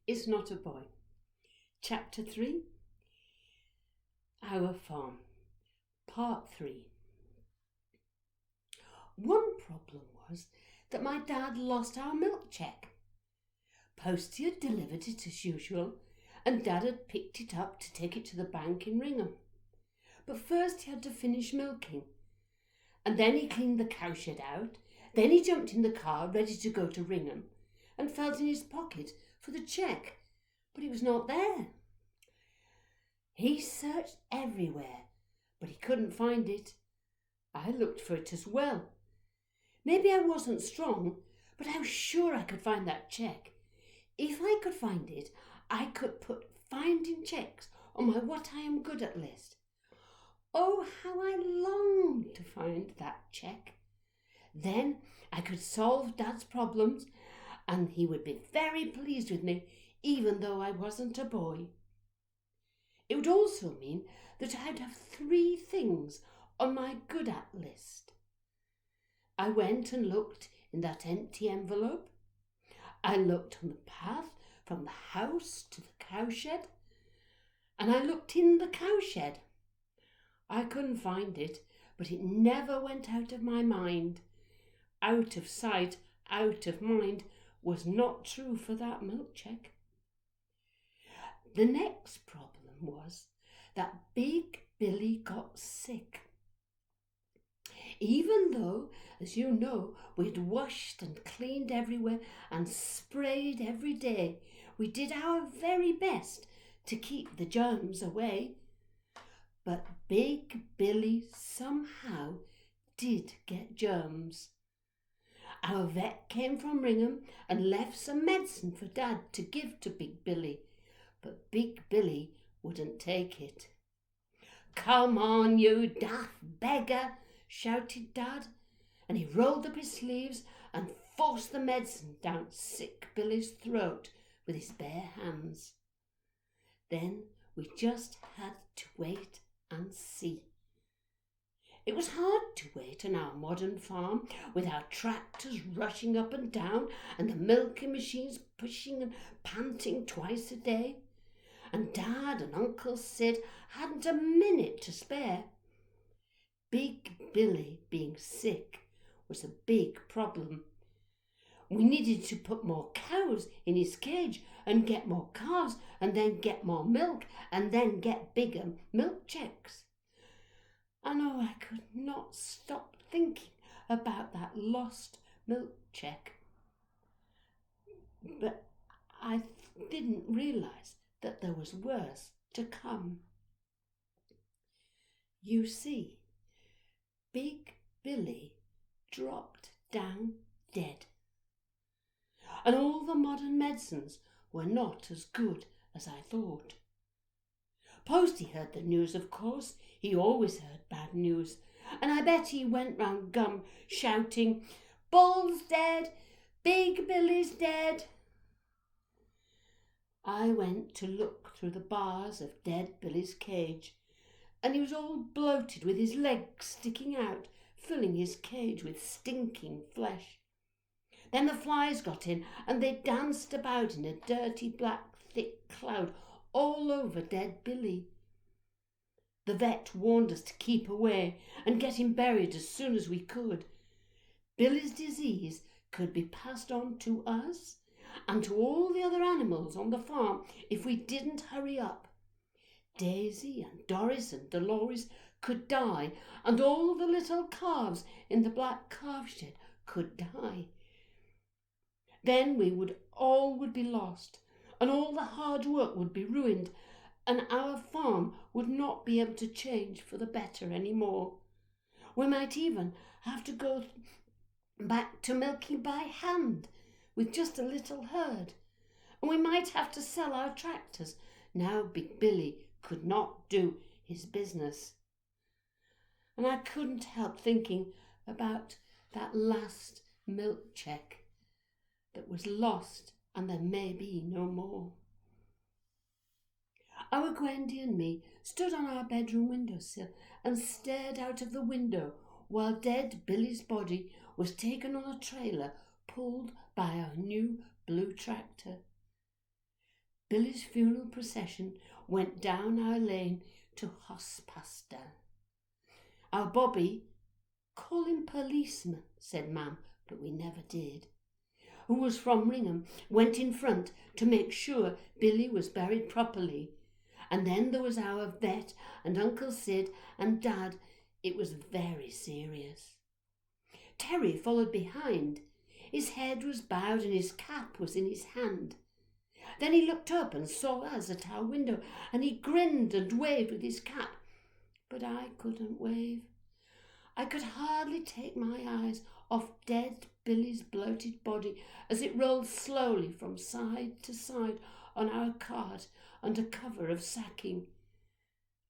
is not a boy. Chapter 3, Our Farm, Part 3. One problem was that my dad lost our milk cheque. Postie had delivered it as usual, and Dad had picked it up to take it to the bank in Ringham. But first he had to finish milking, and then he cleaned the cowshed out. Then he jumped in the car ready to go to Ringham and felt in his pocket for the cheque, but it was not there. He searched everywhere, but he couldn't find it. I looked for it as well. Maybe I wasn't strong, but I was sure I could find that cheque. If I could find it, I could put finding cheques on my What I Am Good At list. Oh, how I longed to find that cheque. Then I could solve Dad's problems, and he would be very pleased with me, even though I wasn't a boy. It would also mean that I'd have 3 things on my good at list. I went and looked in that empty envelope. I looked on the path from the house to the cowshed, and I looked in the cowshed. I couldn't find it, but it never went out of my mind. Out of sight, out of mind was not true for that milk cheque. The next problem was that Big Billy got sick. Even though, as you know, we'd washed and cleaned everywhere and sprayed every day, we did our very best to keep the germs away. But Big Billy somehow did get germs. Our vet came from Ringham and left some medicine for Dad to give to Big Billy, but Big Billy wouldn't take it. "Come on, you daft beggar," shouted Dad, and he rolled up his sleeves and forced the medicine down sick Billy's throat with his bare hands. Then we just had to wait and see. It was hard to wait on our modern farm, with our tractors rushing up and down and the milking machines pushing and panting twice a day. And Dad and Uncle Sid hadn't a minute to spare. Big Billy being sick was a big problem. We needed to put more cows in his cage and get more calves and then get more milk and then get bigger milk cheques. And oh, I could not stop thinking about that lost milk cheque. But I didn't realise that there was worse to come. You see, Big Billy dropped down dead. And all the modern medicines were not as good as I thought. Postie heard the news, of course. He always heard bad news. And I bet he went round Gum shouting, "Bull's dead! Big Billy's dead!" I went to look through the bars of dead Billy's cage, and he was all bloated with his legs sticking out, filling his cage with stinking flesh. Then the flies got in, and they danced about in a dirty black thick cloud all over dead Billy. The vet warned us to keep away and get him buried as soon as we could. Billy's disease could be passed on to us and to all the other animals on the farm if we didn't hurry up. Daisy and Doris and Dolores could die, and all the little calves in the black calf shed could die. Then we would be lost, and all the hard work would be ruined, and our farm would not be able to change for the better any more. We might even have to go back to milking by hand with just a little herd, and we might have to sell our tractors now Big Billy could not do his business. And I couldn't help thinking about that last milk cheque that was lost and there may be no more. Our Gwendy and me stood on our bedroom windowsill and stared out of the window while dead Billy's body was taken on a trailer pulled by our new blue tractor. Billy's funeral procession went down our lane to Hospaster. Our Bobby, call him policeman, said Mam, but we never did, who was from Ringham, went in front to make sure Billy was buried properly. And then there was our vet and Uncle Sid and Dad. It was very serious. Terry followed behind. His head was bowed and his cap was in his hand. Then he looked up and saw us at our window, and he grinned and waved with his cap. But I couldn't wave. I could hardly take my eyes off dead Billy's bloated body as it rolled slowly from side to side on our cart under cover of sacking.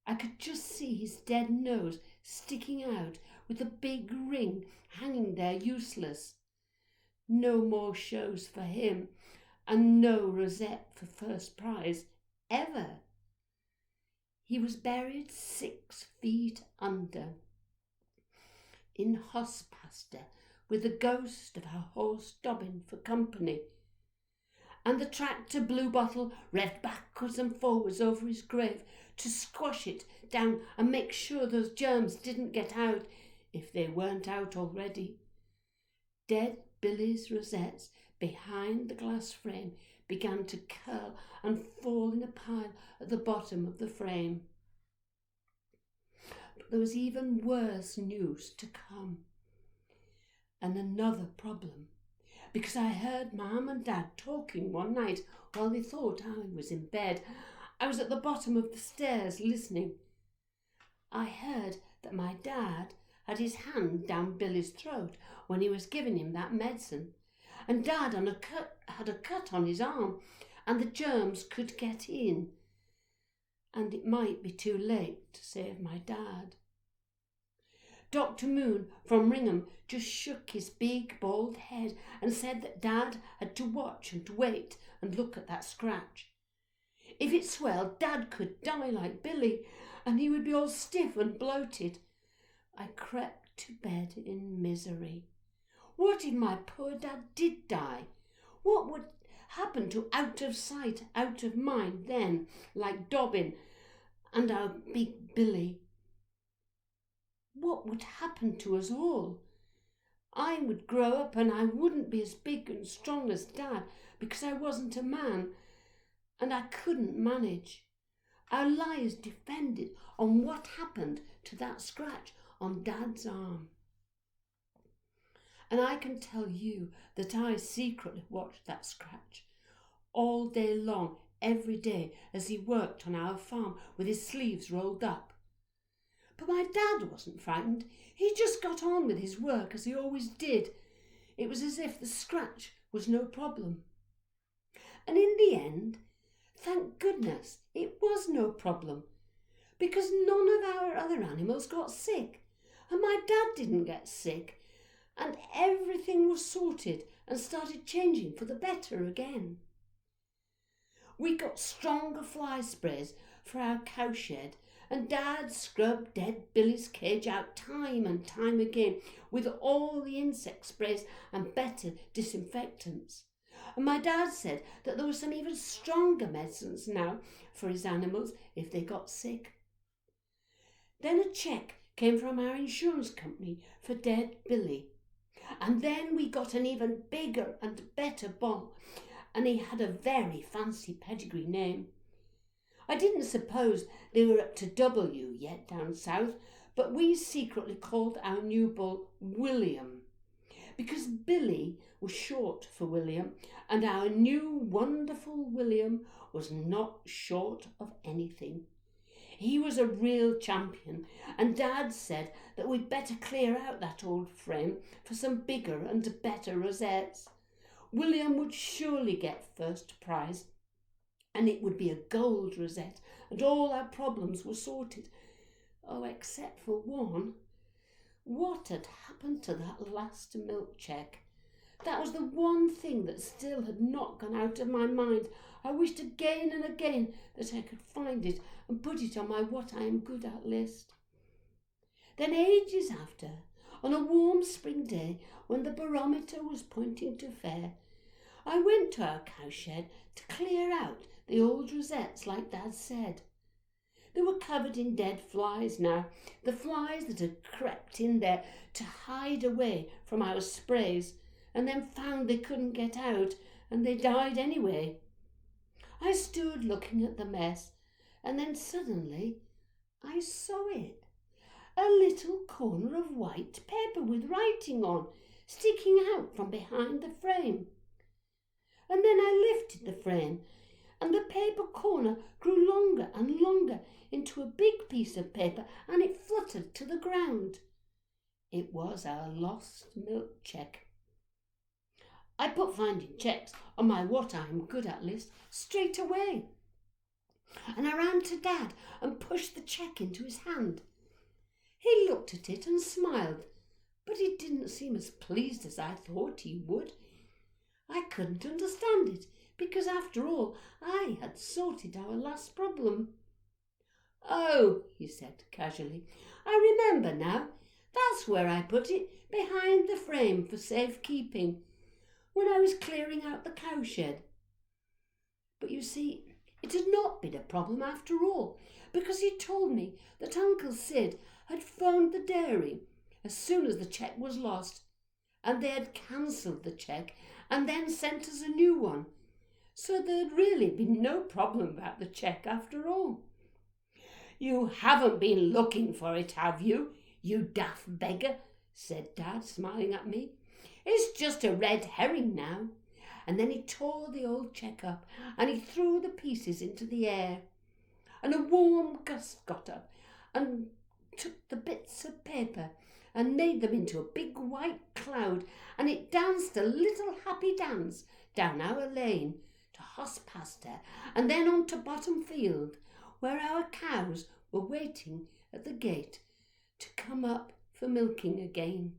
I could just see his dead nose sticking out with the big ring hanging there useless. No more shows for him, and no rosette for first prize, ever. He was buried 6 feet under, in Hospaster, with the ghost of our horse Dobbin for company. And the tractor Bluebottle revved backwards and forwards over his grave to squash it down and make sure those germs didn't get out, if they weren't out already. Dead Billy's rosettes behind the glass frame began to curl and fall in a pile at the bottom of the frame. But there was even worse news to come, and another problem, because I heard Mum and Dad talking one night while they thought I was in bed. I was at the bottom of the stairs listening. I heard that my dad had his hand down Billy's throat when he was giving him that medicine, and Dad had a cut on his arm, and the germs could get in, and it might be too late to save my dad. Dr. Moon from Ringham just shook his big bald head and said that Dad had to watch and wait and look at that scratch. If it swelled, Dad could die like Billy, and he would be all stiff and bloated. I crept to bed in misery. What if my poor Dad did die? What would happen to out of sight, out of mind then, like Dobbin and our big Billy? What would happen to us all? I would grow up and I wouldn't be as big and strong as Dad because I wasn't a man, and I couldn't manage. Our lives depended on what happened to that scratch on Dad's arm. And I can tell you that I secretly watched that scratch all day long, every day, as he worked on our farm with his sleeves rolled up. But my dad wasn't frightened. He just got on with his work as he always did. It was as if the scratch was no problem. And in the end, thank goodness, it was no problem, because none of our other animals got sick, and my dad didn't get sick, and everything was sorted and started changing for the better again. We got stronger fly sprays for our cowshed, and Dad scrubbed dead Billy's cage out time and time again with all the insect sprays and better disinfectants. And my dad said that there were some even stronger medicines now for his animals if they got sick. Then a cheque came from our insurance company for dead Billy. And then we got an even bigger and better ball, and he had a very fancy pedigree name. I didn't suppose they were up to W yet down south, but we secretly called our new bull William, because Billy was short for William, and our new wonderful William was not short of anything. He was a real champion, and Dad said that we'd better clear out that old frame for some bigger and better rosettes. William would surely get first prize, and it would be a gold rosette, and all our problems were sorted. Oh, except for one. What had happened to that last milk cheque? That was the one thing that still had not gone out of my mind. I wished again and again that I could find it and put it on my what I am good at list. Then ages after, on a warm spring day when the barometer was pointing to fair, I went to our cowshed to clear out the old rosettes like Dad said. They were covered in dead flies now, the flies that had crept in there to hide away from our sprays and then found they couldn't get out and they died anyway. I stood looking at the mess and then suddenly I saw it. A little corner of white paper with writing on, sticking out from behind the frame. And then I lifted the frame, and the paper corner grew longer and longer into a big piece of paper, and it fluttered to the ground. It was our lost milk cheque. I put finding cheques on my what I am good at list straight away, and I ran to Dad and pushed the cheque into his hand. He looked at it and smiled, but he didn't seem as pleased as I thought he would. I couldn't understand it, because after all I had sorted our last problem. "Oh," he said casually, "I remember now. That's where I put it, behind the frame for safekeeping, when I was clearing out the cowshed." But you see, it had not been a problem after all, because he told me that Uncle Sid had phoned the dairy as soon as the cheque was lost, and they had cancelled the cheque and then sent us a new one. So there had really been no problem about the cheque after all. "You haven't been looking for it, have you, you daft beggar?" said Dad, smiling at me. "It's just a red herring now." And then he tore the old cheque up and he threw the pieces into the air. And a warm gust got up and took the bits of paper and made them into a big white cloud, and it danced a little happy dance down our lane to Hospaster and then on to Bottom Field, where our cows were waiting at the gate to come up for milking again.